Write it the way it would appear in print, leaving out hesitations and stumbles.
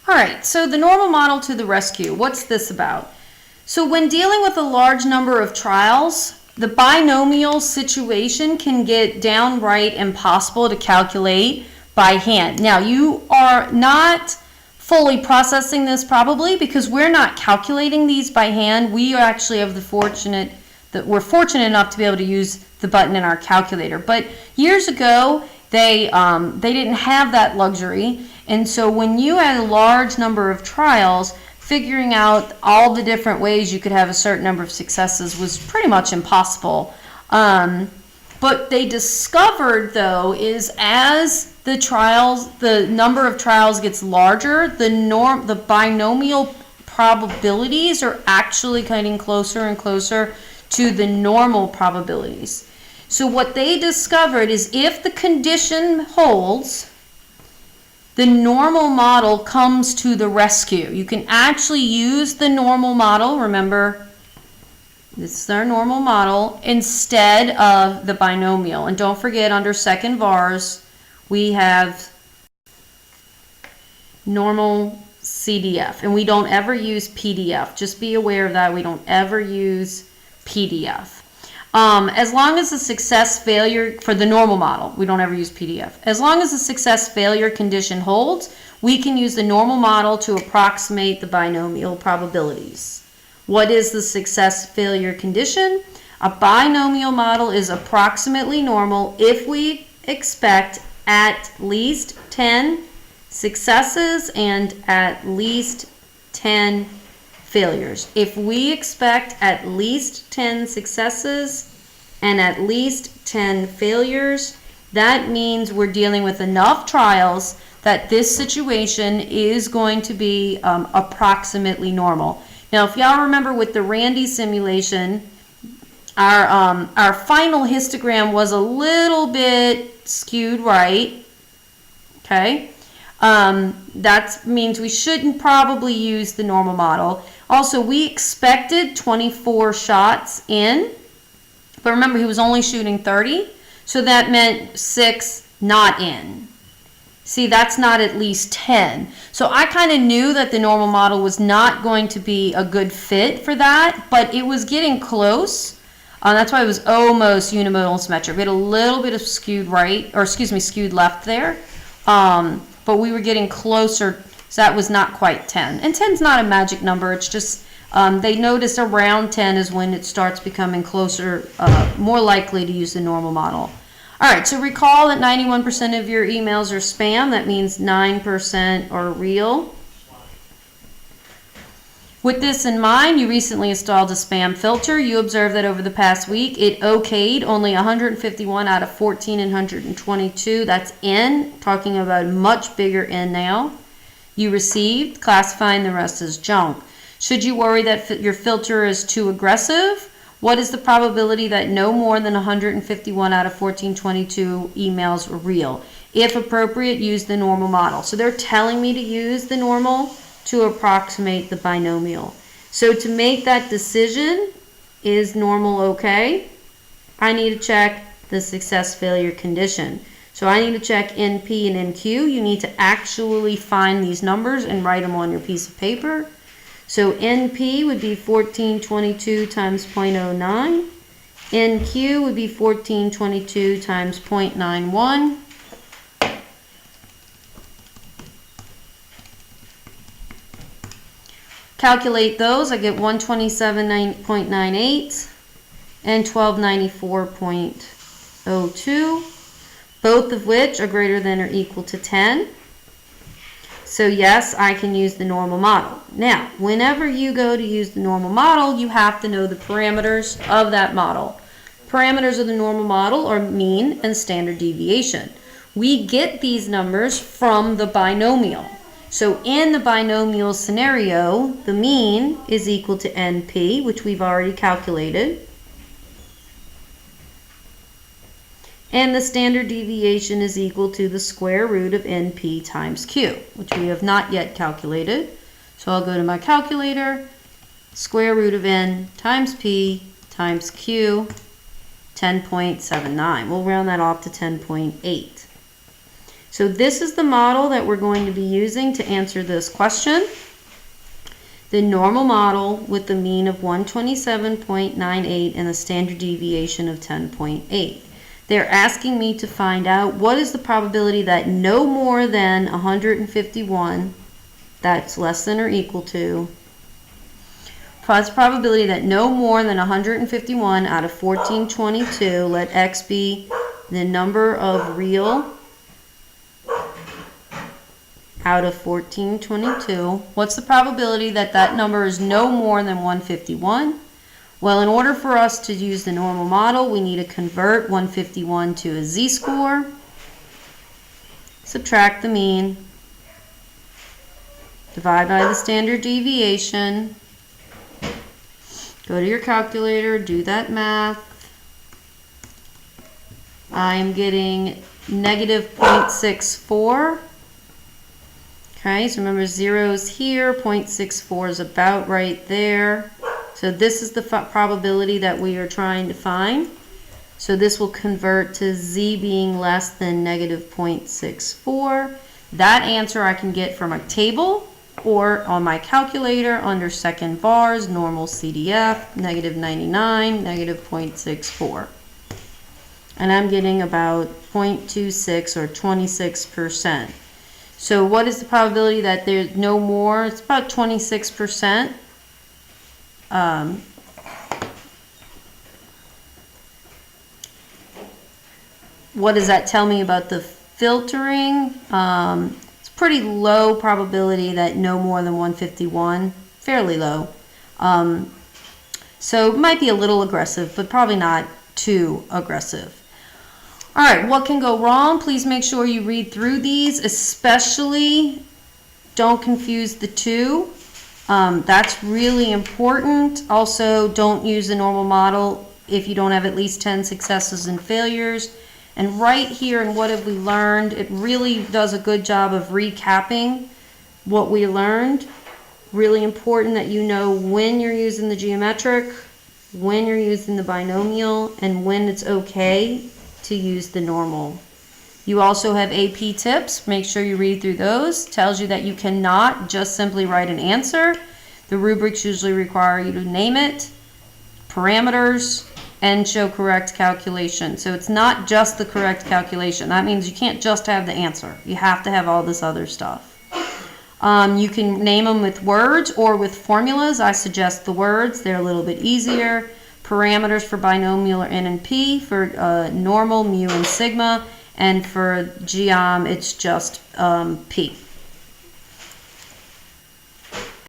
All right, so the normal model to the rescue. What's this about? So when dealing with a large number of trials, the binomial situation can get downright impossible to calculate by hand. Now, you are not fully processing this probably because we're not calculating these by hand. We actually have we're fortunate enough to be able to use the button in our calculator. But years ago, they didn't have that luxury. And so when you had a large number of trials, figuring out all the different ways you could have a certain number of successes was pretty much impossible. But they discovered, though, is as the number of trials gets larger, the binomial probabilities are actually getting closer and closer to the normal probabilities. So what they discovered is if the condition holds, the normal model comes to the rescue. You can actually use the normal model, remember, this is our normal model, instead of the binomial. And don't forget, under second VARS, we have normal CDF, and we don't ever use PDF. Just be aware of that. We don't ever use PDF. As long as the success failure for the normal model, we don't ever use PDF. As long as the success failure condition holds, we can use the normal model to approximate the binomial probabilities. What is the success failure condition? A binomial model is approximately normal if we expect at least 10 successes and at least 10 failures. If we expect at least 10 successes and at least 10 failures, that means we're dealing with enough trials that this situation is going to be approximately normal. Now, if y'all remember with the Randy simulation, our final histogram was a little bit skewed right, okay? That means we shouldn't probably use the normal model. Also, we expected 24 shots in, but remember, he was only shooting 30, so that meant 6 not in. See, that's not at least 10. So I kind of knew that the normal model was not going to be a good fit for that, but it was getting close. That's why it was almost unimodal symmetric. We had a little bit of skewed left there. But we were getting closer, so that was not quite 10. And 10 is not a magic number. It's just they noticed around 10 is when it starts becoming closer, more likely to use the normal model. All right, so recall that 91% of your emails are spam. That means 9% are real. With this in mind, you recently installed a spam filter. You observed that over the past week, it okayed only 151 out of 1,422. That's N, talking about a much bigger N now. You received, classifying the rest as junk. Should you worry that your filter is too aggressive? What is the probability that no more than 151 out of 1,422 emails are real? If appropriate, use the normal model. So they're telling me to use the normal to approximate the binomial. So to make that decision, is normal okay? I need to check the success failure condition. So I need to check NP and NQ. You need to actually find these numbers and write them on your piece of paper. So NP would be 1422 times 0.09. NQ would be 1422 times 0.91. Calculate those. I get 127.98 and 1294.02, both of which are greater than or equal to 10. So yes, I can use the normal model. Now, whenever you go to use the normal model, you have to know the parameters of that model. Parameters of the normal model are mean and standard deviation. We get these numbers from the binomial. So in the binomial scenario, the mean is equal to NP, which we've already calculated. And the standard deviation is equal to the square root of NP times Q, which we have not yet calculated. So I'll go to my calculator, square root of N times P times Q, 10.79. We'll round that off to 10.8. So this is the model that we're going to be using to answer this question. The normal model with the mean of 127.98 and a standard deviation of 10.8. They're asking me to find out what is the probability that no more than 151, that's less than or equal to, what's the probability that no more than 151 out of 1422, let x be the number of real out of 1422. What's the probability that that number is no more than 151? Well, in order for us to use the normal model, we need to convert 151 to a z-score, subtract the mean, divide by the standard deviation, go to your calculator, do that math. I am getting negative 0.64. Okay, so remember zeros here, 0.64 is about right there. So this is the probability that we are trying to find. So this will convert to z being less than negative 0.64. That answer I can get from a table or on my calculator under second bars, normal CDF, negative 99, negative 0.64. And I'm getting about 0.26 or 26%. So what is the probability that there's no more? It's about 26%. What does that tell me about the filtering? It's pretty low probability that no more than 151, fairly low. So it might be a little aggressive, but probably not too aggressive. All right, what can go wrong? Please make sure you read through these, especially don't confuse the two. That's really important. Also, don't use the normal model if you don't have at least 10 successes and failures. And right here in What Have We Learned, it really does a good job of recapping what we learned. Really important that you know when you're using the geometric, when you're using the binomial, and when it's okay to use the normal. You also have AP tips. Make sure you read through those. Tells you that you cannot just simply write an answer. The rubrics usually require you to name it, parameters, and show correct calculation. So it's not just the correct calculation. That means you can't just have the answer. You have to have all this other stuff. You can name them with words or with formulas. I suggest the words. They're a little bit easier. Parameters for binomial are n and p. For normal, mu and sigma. And for geom, it's just p.